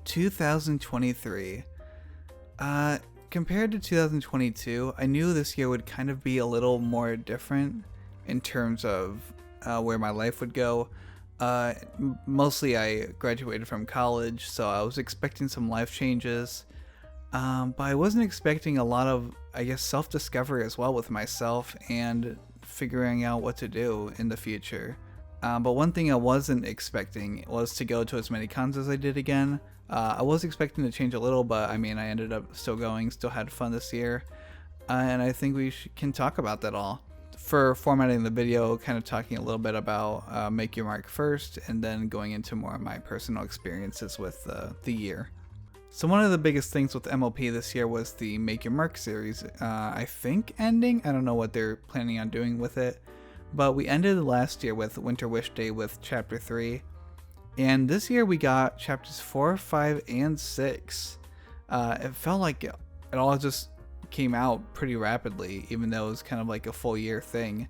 2023. Compared to 2022, I knew this year would kind of be a little more different in terms of where my life would go. Mostly I graduated from college, so I was expecting some life changes. But I wasn't expecting a lot of, I guess, self-discovery as well with myself and figuring out what to do in the future. But one thing I wasn't expecting was to go to as many cons as I did again. I was expecting to change a little, but I mean, I ended up still going, still had fun this year. And I think we can talk about that all. For formatting the video, kind of talking a little bit about Make Your Mark first, and then going into more of my personal experiences with the year. So one of the biggest things with MLP this year was the Make Your Mark series, I think ending. I don't know what they're planning on doing with it. But we ended last year with Winter Wish Day with Chapter 3. And this year we got Chapters 4, 5, and 6. It felt like it all just came out pretty rapidly, even though it was kind of like a full year thing.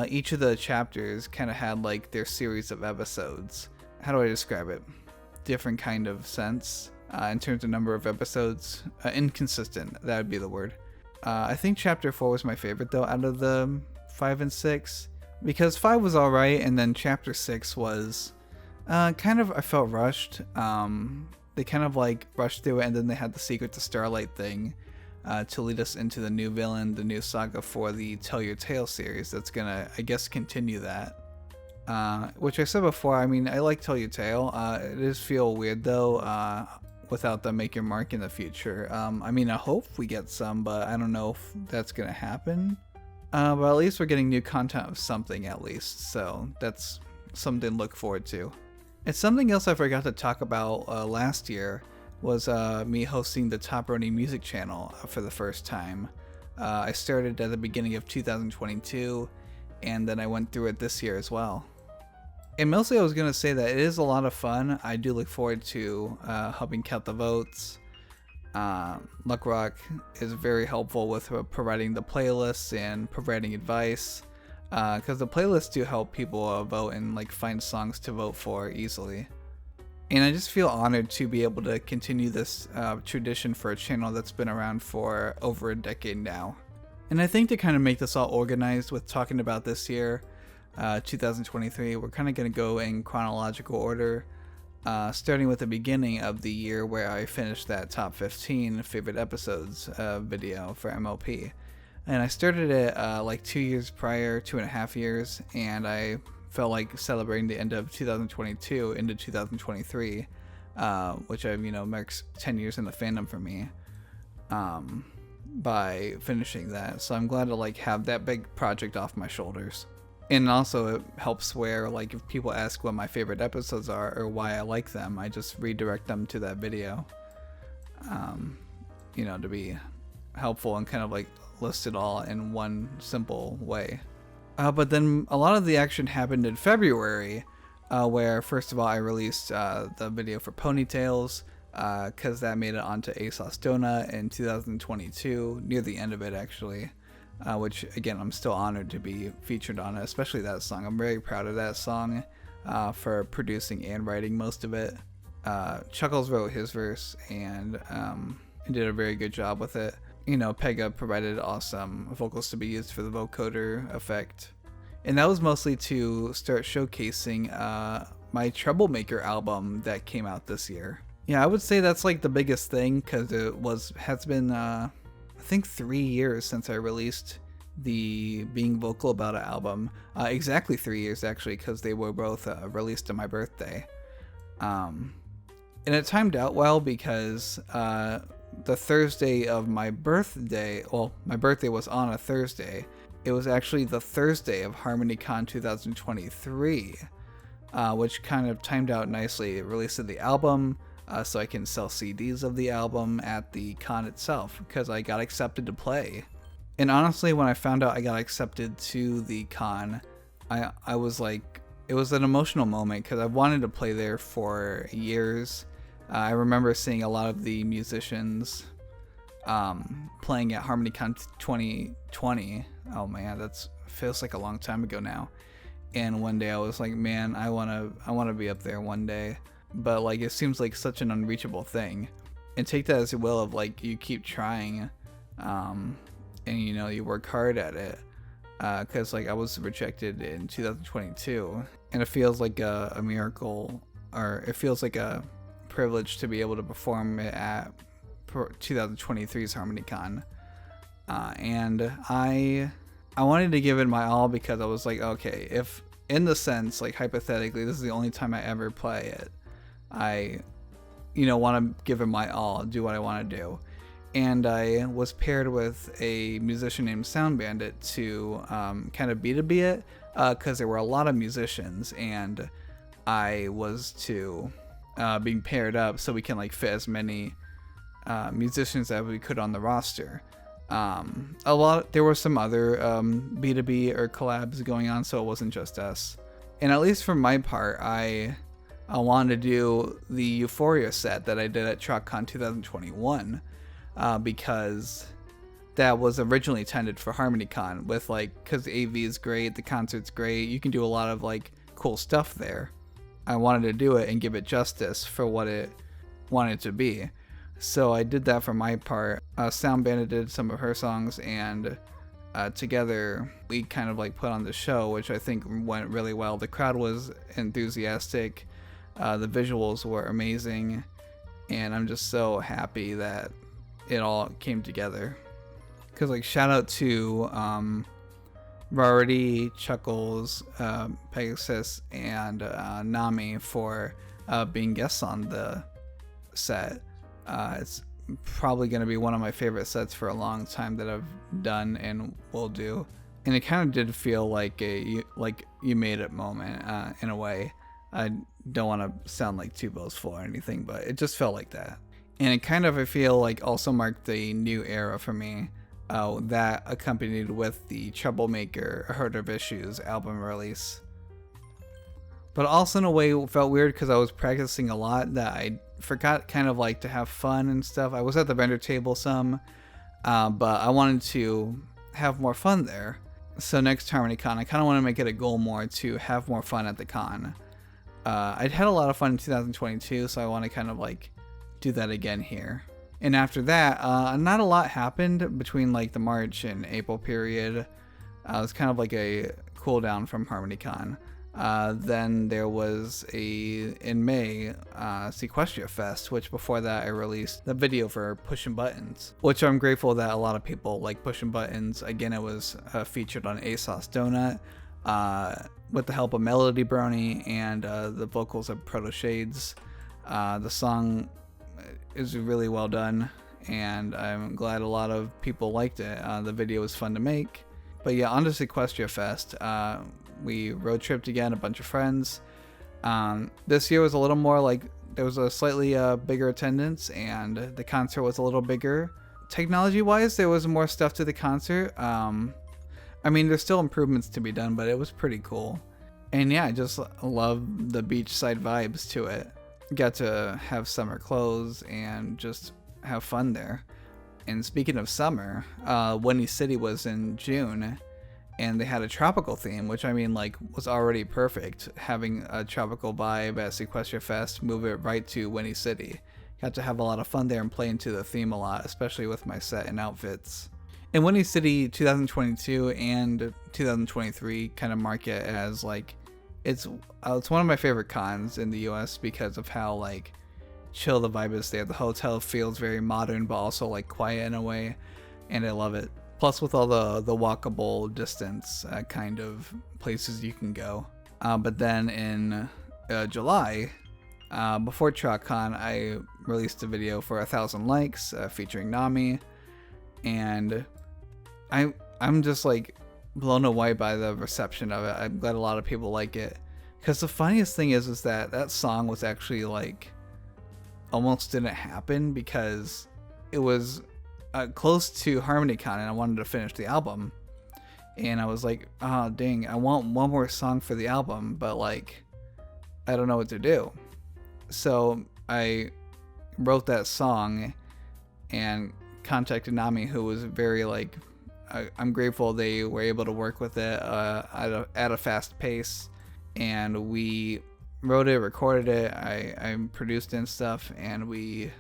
Each of the chapters kind of had like their series of episodes. How do I describe it? Different kind of sense in terms of number of episodes. Inconsistent, that would be the word. I think Chapter 4 was my favorite though out of the 5 and 6, because 5 was alright, and then Chapter 6 was kind of, I felt rushed. They kind of like rushed through it, and then they had the Secret to Starlight thing to lead us into the new villain, the new saga for the Tell Your Tale series that's gonna, I guess, continue that. Which I said before, I mean, I like Tell Your Tale. It does feel weird though, without the Make Your Mark in the future. I mean, I hope we get some, but I don't know if that's gonna happen. But at least we're getting new content of something at least, so that's something to look forward to. And something else I forgot to talk about last year was me hosting the Top Brony music channel for the first time. I started at the beginning of 2022, and then I went through it this year as well. And mostly I was going to say that it is a lot of fun. I do look forward to helping count the votes. Luckrock is very helpful with providing the playlists and providing advice, because the playlists do help people vote and like find songs to vote for easily. And I just feel honored to be able to continue this tradition for a channel that's been around for over a decade now. And I think to kind of make this all organized with talking about this year, 2023, we're kind of going to go in chronological order. Starting with the beginning of the year where I finished that top 15 favorite episodes video for MLP. And I started it like 2 years prior, 2.5 years, and I felt like celebrating the end of 2022 into 2023, which marks 10 years in the fandom for me, by finishing that. So I'm glad to like have that big project off my shoulders. And also it helps where like if people ask what my favorite episodes are or why I like them, I just redirect them to that video, to be helpful and kind of like list it all in one simple way. But then a lot of the action happened in February, where first of all I released the video for Ponytails, because that made it onto ASOS Donut in 2022, near the end of it actually. Which again, I'm still honored to be featured on it, especially that song. I'm very proud of that song for producing and writing most of it. Chuckles wrote his verse and did a very good job with it. Pega provided awesome vocals to be used for the vocoder effect. And that was mostly to start showcasing my Troublemaker album that came out this year. Yeah, I would say that's like the biggest thing, because it has been I think 3 years since I released the Being Vocal About It album. Exactly 3 years actually, because they were both released on my birthday. And it timed out well because the Thursday of my birthday, well, my birthday was on a Thursday. It was actually the Thursday of Harmonycon 2023, which kind of timed out nicely. It released the album, so I can sell CDs of the album at the con itself, because I got accepted to play. And honestly, when I found out I got accepted to the con, I was like, it was an emotional moment, because I wanted to play there for years. I remember seeing a lot of the musicians playing at Harmonycon 2020. Oh man, that feels like a long time ago now. And one day I was like, man, I wanna be up there one day. but like it seems like such an unreachable thing. And take that as you will, of like you keep trying, and you know, you work hard at it. Because like I was rejected in 2022, and it feels like a miracle, or it feels like a privilege to be able to perform it at 2023's Harmonycon. And I wanted to give it my all, because I was like, okay, if in the sense, like hypothetically, this is the only time I ever play it, I, you know, want to give it my all, do what I want to do. And I was paired with a musician named Sound Bandit to kind of B2B it, because there were a lot of musicians, and I was to being paired up so we can like fit as many musicians as we could on the roster. There were some other B2B or collabs going on, so it wasn't just us. And at least for my part, I wanted to do the Euphoria set that I did at Trotcon 2021. Because that was originally intended for Harmonycon, with like, because the AV is great, the concert's great, you can do a lot of like cool stuff there. I wanted to do it and give it justice for what it wanted to be, so I did that for my part. Sound Bandit did some of her songs, and together we kind of like put on the show, which I think went really well. The crowd was enthusiastic, the visuals were amazing, and I'm just so happy that it all came together. Because like, shout out to Rarity, Chuckles, Pegasus, and Nami for being guests on the set. It's probably going to be one of my favorite sets for a long time that I've done and will do. And it kind of did feel like you made it moment in a way. I don't want to sound like too boastful or anything, but it just felt like that. And it kind of, I feel like, also marked the new era for me, that accompanied with the Troublemaker, A Herd of Issues album release. But also in a way it felt weird, because I was practicing a lot that I forgot kind of like to have fun and stuff. I was at the vendor table some, but I wanted to have more fun there. So next Harmonycon, I kind of want to make it a goal more to have more fun at the con. I'd had a lot of fun in 2022, so I want to kind of like do that again here. And after that, not a lot happened between like the March and April period. It was kind of like a cool down from Harmonycon. Then there was in May, Seaquestria Fest, which before that I released the video for Pushin' Buttons, which I'm grateful that a lot of people like Pushin' Buttons. Again, it was featured on ASOS Donut, with the help of Melody Brony and the vocals of Proto-Shades. The song is really well done, and I'm glad a lot of people liked it. The video was fun to make. But yeah, on to Seaquestria Fest. We road tripped again, a bunch of friends. This year was a little more like, there was a slightly bigger attendance, and the concert was a little bigger. Technology wise, there was more stuff to the concert. I mean, there's still improvements to be done, but it was pretty cool. And yeah, I just love the beachside vibes to it. Got to have summer clothes and just have fun there. And speaking of summer, Whinny City was in June, and they had a tropical theme, which I mean, like, was already perfect. Having a tropical vibe at Seaquestria Fest, move it right to Whinny City. Got to have a lot of fun there and play into the theme a lot, especially with my set and outfits. And Whinny City 2022 and 2023 kind of mark it as like, it's one of my favorite cons in the US because of how like chill the vibe is there. The hotel feels very modern, but also like quiet in a way, and I love it. Plus with all the walkable distance kind of places you can go. But then in July, before Trotcon, I released a video for 1,000 likes featuring Nami, and I'm just like blown away by the reception of it. I'm glad a lot of people like it, because the funniest thing is that song was actually like almost didn't happen, because it was close to Harmonycon and I wanted to finish the album, and I was like, oh dang, I want one more song for the album, but like I don't know what to do. So I wrote that song and contacted Nami, who was very like, I'm grateful they were able to work with it at a fast pace, and we wrote it, recorded it, I produced it and stuff, and we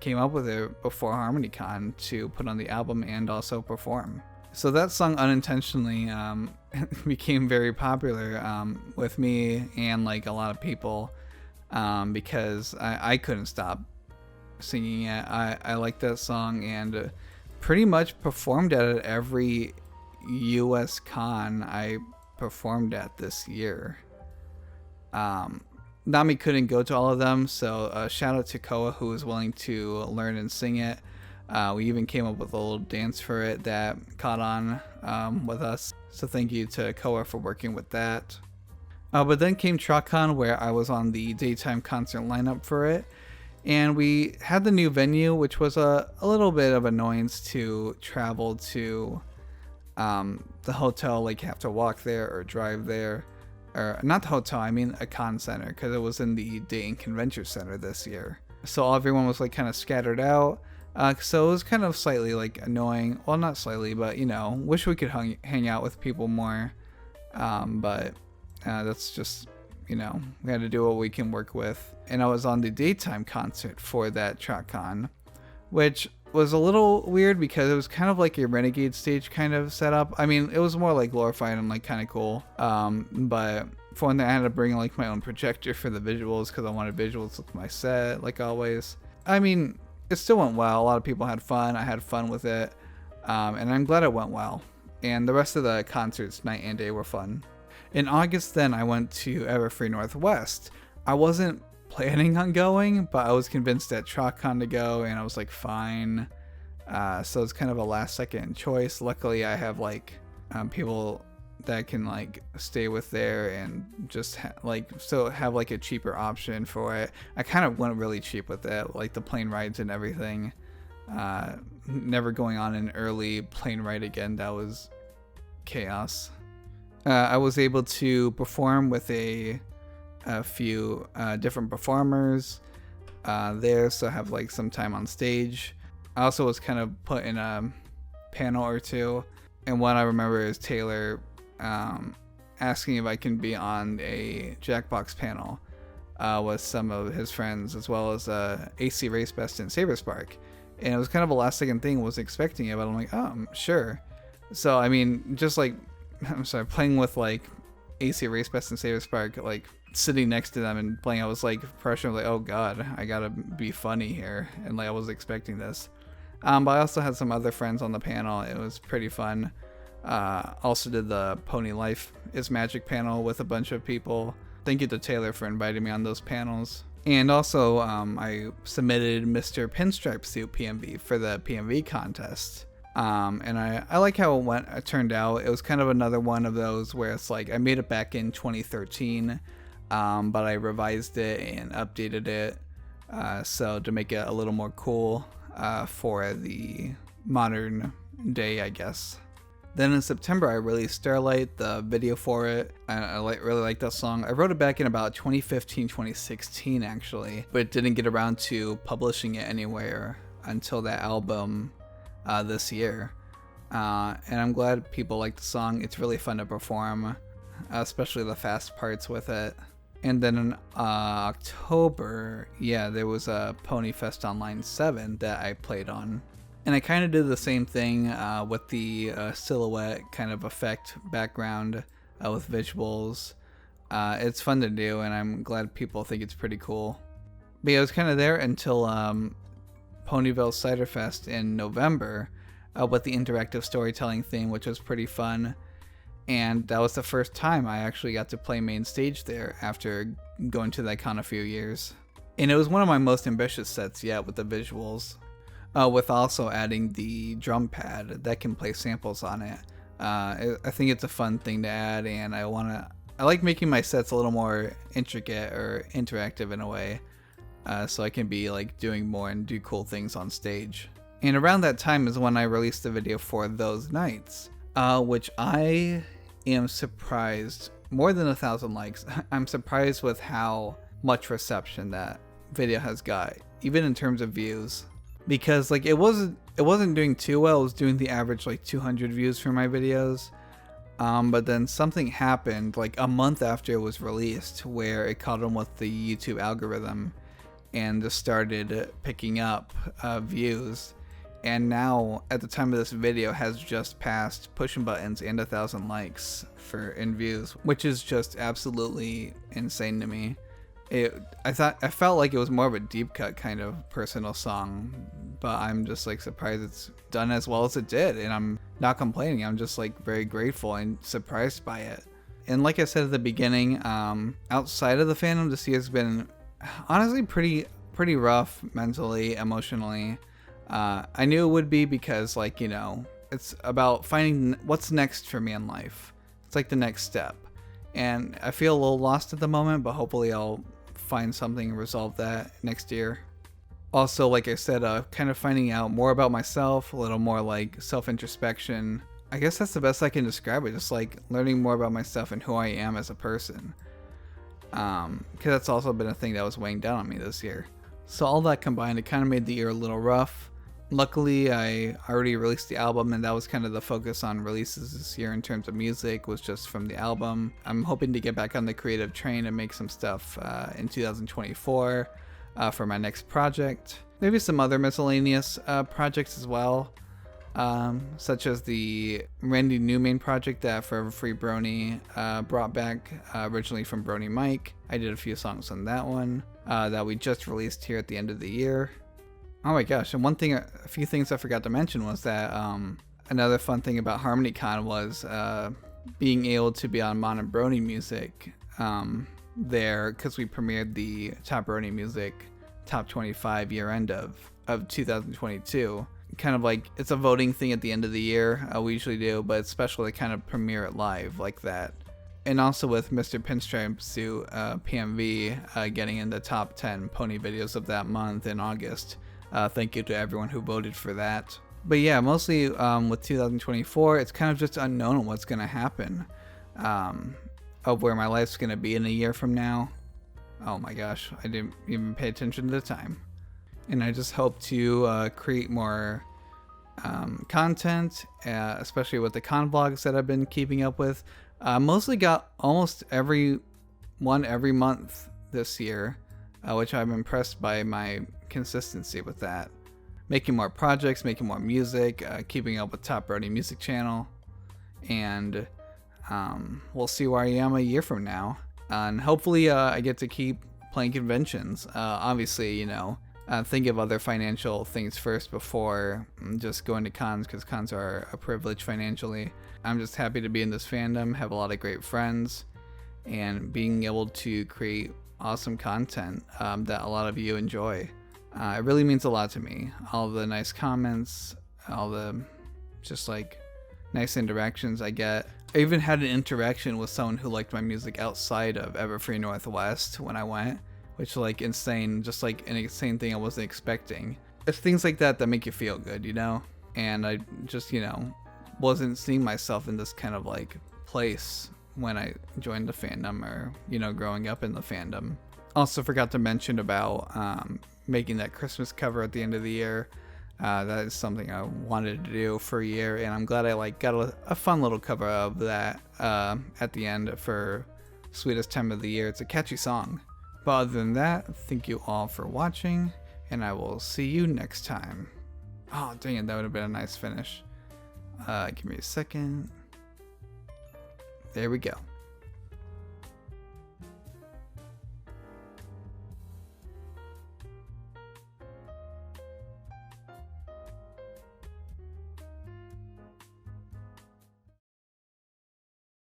came up with it before Harmonycon to put on the album and also perform. So that song unintentionally became very popular with me and like a lot of people because I couldn't stop singing it. I liked that song and pretty much performed at it every US con I performed at this year. Nami couldn't go to all of them, so shout out to Koa, who was willing to learn and sing it. We even came up with a little dance for it that caught on with us, so thank you to Koa for working with that. But then came Trotcon, where I was on the daytime concert lineup for it, and we had the new venue, which was a little bit of annoyance to travel to the hotel, like have to walk there or drive there. Or not the hotel, I mean a con center, because it was in the Dayton Convention Center this year. So everyone was like kind of scattered out. So it was kind of slightly like annoying. Well, not slightly, but you know, wish we could hang out with people more. But that's just, you know, we had to do what we can work with. And I was on the daytime concert for that Trotcon, which was a little weird because it was kind of like a Renegade stage kind of setup. I mean, it was more like glorified and like kind of cool. But for one thing, I had to bring like my own projector for the visuals because I wanted visuals with my set, like always. I mean, it still went well. A lot of people had fun. I had fun with it. And I'm glad it went well. And the rest of the concerts, night and day, were fun. In August then, I went to Everfree Northwest. I wasn't planning on going, but I was convinced at Trotcon to go, and I was like, fine. So it's kind of a last second choice. Luckily, I have like people that can like stay with there and just so have like a cheaper option for it. I kind of went really cheap with it, like the plane rides and everything. Never going on an early plane ride again. That was chaos. I was able to perform with a few different performers there, so I have like some time on stage. I also was kind of put in a panel or two, and one I remember is Taylor asking if I can be on a Jackbox panel with some of his friends, as well as AC Race Best and Saber Spark. And it was kind of a last second thing. Wasn't expecting it, but I'm like, oh, sure. So I mean, just like, I'm sorry, playing with like AC Race Best and Saber Spark, like sitting next to them and playing, I was like pressured, like, oh god, I gotta be funny here, and like I was expecting this. But I also had some other friends on the panel. It was pretty fun. Also did the Pony Life is Magic panel with a bunch of people. Thank you to Taylor for inviting me on those panels. And also I submitted Mr. Pinstripe suit PMV for the PMV contest. And I like how it turned out. It was kind of another one of those where it's like I made it back in 2013, but I revised it and updated it so to make it a little more cool for the modern day, I guess. Then in September, I released Starlight, the video for it. I really like that song. I wrote it back in about 2015, 2016 actually, but didn't get around to publishing it anywhere until that album this year. And I'm glad people like the song. It's really fun to perform, especially the fast parts with it. And then in October, there was a Ponyfest Online 7 that I played on. And I kind of did the same thing with the silhouette kind of effect background with visuals. It's fun to do, and I'm glad people think it's pretty cool. But yeah, I was kind of there until Ponyville Ciderfest in November with the interactive storytelling thing, which was pretty fun. And that was the first time I actually got to play main stage there after going to that con a few years. And it was one of my most ambitious sets yet with the visuals. With also adding the drum pad that can play samples on it. I think it's a fun thing to add, and I like making my sets a little more intricate or interactive in a way, so I can be like doing more and do cool things on stage. And around that time is when I released the video for Those Nights, which I am surprised, more than 1,000 likes. I'm surprised with how much reception that video has got, even in terms of views. Because like it wasn't doing too well. It was doing the average like 200 views for my videos, But then something happened like a month after it was released where it caught on with the YouTube algorithm and just started picking up views. And now, at the time of this video, has just passed Pushin buttons and 1,000 likes in views, which is just absolutely insane to me. I felt like it was more of a deep cut kind of personal song, but I'm just like surprised it's done as well as it did, and I'm not complaining. I'm just like very grateful and surprised by it. And like I said at the beginning, outside of the fandom, this year's been honestly pretty rough mentally, emotionally. I knew it would be because, like, you know, it's about finding what's next for me in life. It's like the next step. And I feel a little lost at the moment, but hopefully I'll find something and resolve that next year. Also, like I said, kind of finding out more about myself, a little more like self-introspection. I guess that's the best I can describe it, just like learning more about myself and who I am as a person. Because that's also been a thing that was weighing down on me this year. So all that combined, it kind of made the year a little rough. Luckily, I already released the album, and that was kind of the focus on releases this year in terms of music, was just from the album. I'm hoping to get back on the creative train and make some stuff in 2024 for my next project. Maybe some other miscellaneous projects as well, such as the Randy Newmane project that Forever Free Brony brought back originally from Brony Mike. I did a few songs on that one that we just released here at the end of the year. Oh my gosh, and a few things I forgot to mention was that another fun thing about Harmonycon was being able to be on Mon and Brony music there, because we premiered the Top Brony Music Top 25 year end of 2022. Kind of like, it's a voting thing at the end of the year, we usually do, but it's special to kind of premiere it live like that. And also with Mr. Pinstripe suit PMV getting in the top 10 pony videos of that month in August. Thank you to everyone who voted for that. But yeah, mostly with 2024, it's kind of just unknown what's going to happen, of where my life's going to be in a year from now. Oh my gosh, I didn't even pay attention to the time. And I just hope to create more content, especially with the con vlogs that I've been keeping up with. Mostly got almost every month this year, which I'm impressed by my consistency with that. Making more projects, making more music, keeping up with Top Brony music channel, and we'll see where I am a year from now. And hopefully I get to keep playing conventions. Obviously, you know, think of other financial things first before just going to cons, because cons are a privilege financially. I'm just happy to be in this fandom, have a lot of great friends, and being able to create awesome content that a lot of you enjoy. It really means a lot to me. All the nice comments, all the just like nice interactions I get. I even had an interaction with someone who liked my music outside of Everfree Northwest when I went, which like insane, just like an insane thing I wasn't expecting. It's things like that that make you feel good, you know? And I just, you know, wasn't seeing myself in this kind of like place when I joined the fandom, or, you know, growing up in the fandom. Also forgot to mention about making that Christmas cover at the end of the year. That is something I wanted to do for a year, and I'm glad I like got a fun little cover of that at the end for Sweetest Time of the Year. It's a catchy song. But other than that, thank you all for watching, and I will see you next time. Oh dang it, that would have been a nice finish. Give me a second. There we go.